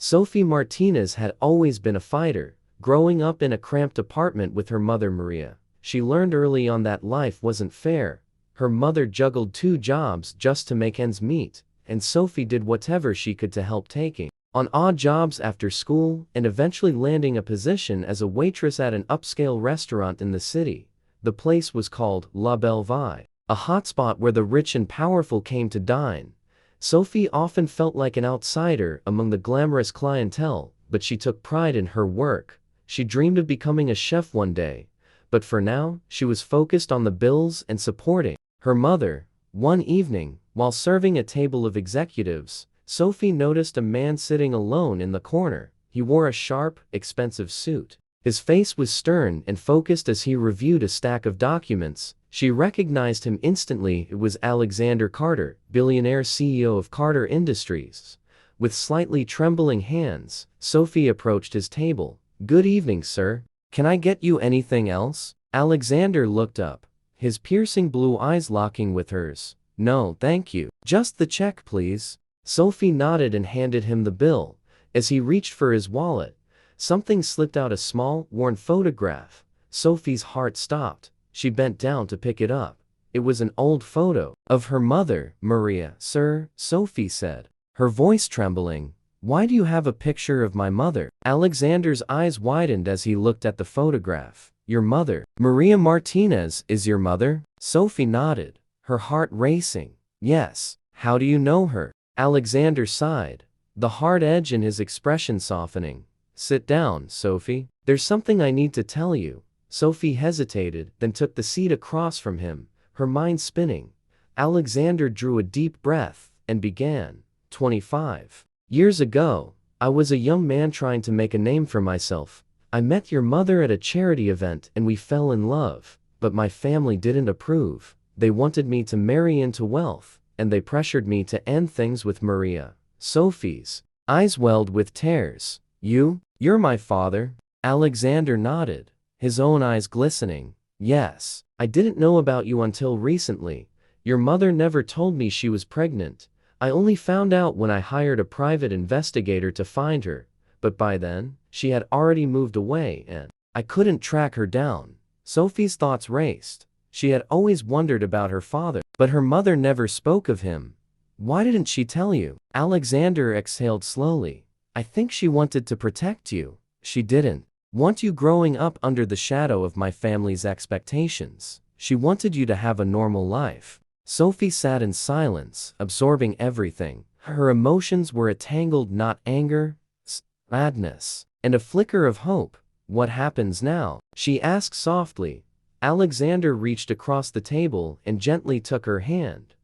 Sophie Martinez had always been a fighter, growing up in a cramped apartment with her mother Maria. She learned early on that life wasn't fair. Her mother juggled 2 jobs just to make ends meet, and Sophie did whatever she could to help, taking on odd jobs after school and eventually landing a position as a waitress at an upscale restaurant in the city. The place was called La Belle Vie, a hotspot where the rich and powerful came to dine. Sophie often felt like an outsider among the glamorous clientele, but she took pride in her work. She dreamed of becoming a chef one day, but for now, she was focused on the bills and supporting her mother. One evening, while serving a table of executives, Sophie noticed a man sitting alone in the corner. He wore a sharp, expensive suit. His face was stern and focused as he reviewed a stack of documents. She recognized him instantly. It was Alexander Carter, Billionaire CEO of Carter Industries. With slightly trembling hands, Sophie approached his table. "Good evening, sir. Can I get you anything else?" Alexander looked up, his piercing blue eyes locking with hers. "No, thank you. Just the check, please." Sophie nodded and handed him the bill. As he reached for his wallet, something slipped out, a small, worn photograph. Sophie's heart stopped. She bent down to pick it up. It was an old photo of her mother, Maria. "Sir," Sophie said, her voice trembling, "why do you have a picture of my mother?" Alexander's eyes widened as he looked at the photograph. "Your mother, Maria Martinez, is your mother?" Sophie nodded, her heart racing. "Yes. How do you know her?" Alexander sighed, the hard edge in his expression softening. "Sit down, Sophie. There's something I need to tell you." Sophie hesitated, then took the seat across from him, her mind spinning. Alexander drew a deep breath and began. 25 years ago, I was a young man trying to make a name for myself. I met your mother at a charity event and we fell in love, but my family didn't approve. They wanted me to marry into wealth, and they pressured me to end things with Maria." Sophie's eyes welled with tears. You're my father?" Alexander nodded, his own eyes glistening. "Yes. I didn't know about you until recently. Your mother never told me she was pregnant. I only found out when I hired a private investigator to find her, but by then, she had already moved away and I couldn't track her down." Sophie's thoughts raced. She had always wondered about her father, but her mother never spoke of him. "Why didn't she tell you?" Alexander exhaled slowly. "I think she wanted to protect you. She didn't want you growing up under the shadow of my family's expectations. She wanted you to have a normal life." Sophie sat in silence, absorbing everything. Her emotions were a tangled knot: anger, sadness, and a flicker of hope. "What happens now?" she asked softly. Alexander reached across the table and gently took her hand.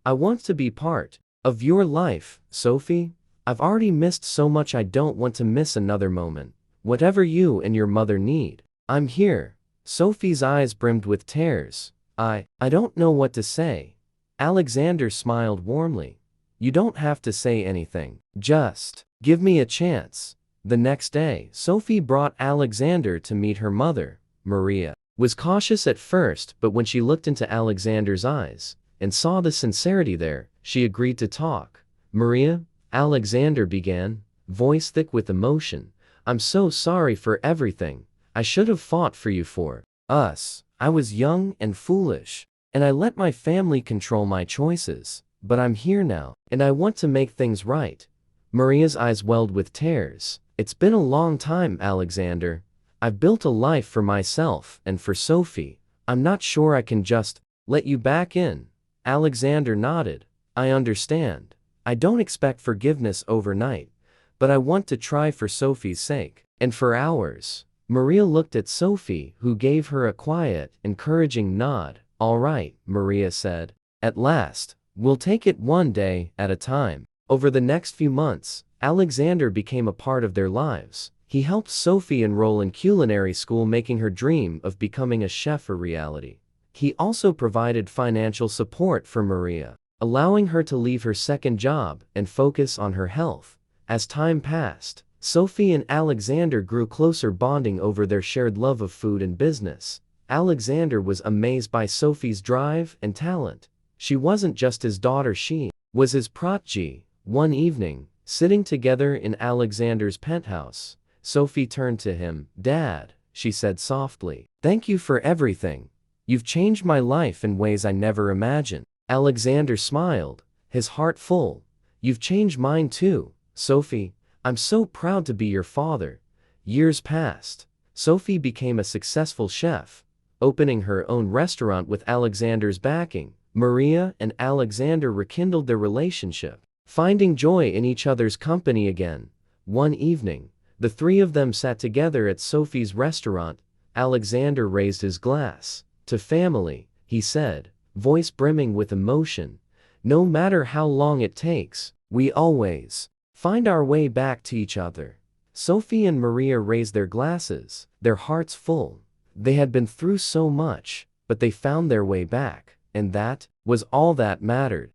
"I want to be part of your life, Sophie. I've already missed so much. I don't want to miss another moment. Whatever you and your mother need, I'm here." Sophie's eyes brimmed with tears. I don't know what to say." Alexander smiled warmly. "You don't have to say anything. Just give me a chance." The next day, Sophie brought Alexander to meet her mother. Maria was cautious at first, but when she looked into Alexander's eyes and saw the sincerity there, she agreed to talk. "Maria," Alexander began, voice thick with emotion, "I'm so sorry for everything. I should have fought for you, for us. I was young and foolish, and I let my family control my choices. But I'm here now, and I want to make things right." Maria's eyes welled with tears. "It's been a long time, Alexander. I've built a life for myself and for Sophie. I'm not sure I can just let you back in." Alexander nodded. "I understand. I don't expect forgiveness overnight, but I want to try for Sophie's sake and for ours." Maria looked at Sophie, who gave her a quiet, encouraging nod. "All right," Maria said. "At last, we'll take it one day at a time." Over the next few months, Alexander became a part of their lives. He helped Sophie enroll in culinary school, making her dream of becoming a chef a reality. He also provided financial support for Maria, allowing her to leave her second job and focus on her health. As time passed, Sophie and Alexander grew closer, bonding over their shared love of food and business. Alexander was amazed by Sophie's drive and talent. She wasn't just his daughter, she was his protege. One evening, Sitting together in Alexander's penthouse, Sophie turned to him. "Dad," she said softly, "thank you for everything. You've changed my life in ways I never imagined." Alexander smiled, his heart full. "You've changed mine too, Sophie. I'm so proud to be your father." Years passed. Sophie became a successful chef, opening her own restaurant with Alexander's backing. Maria and Alexander rekindled their relationship, finding joy in each other's company again. One evening, the three of them sat together at Sophie's restaurant. Alexander raised his glass. "To family," he said, voice brimming with emotion. "No matter how long it takes, we always find our way back to each other." Sophie and Maria raised their glasses, their hearts full. They had been through so much, but they found their way back, and that was all that mattered.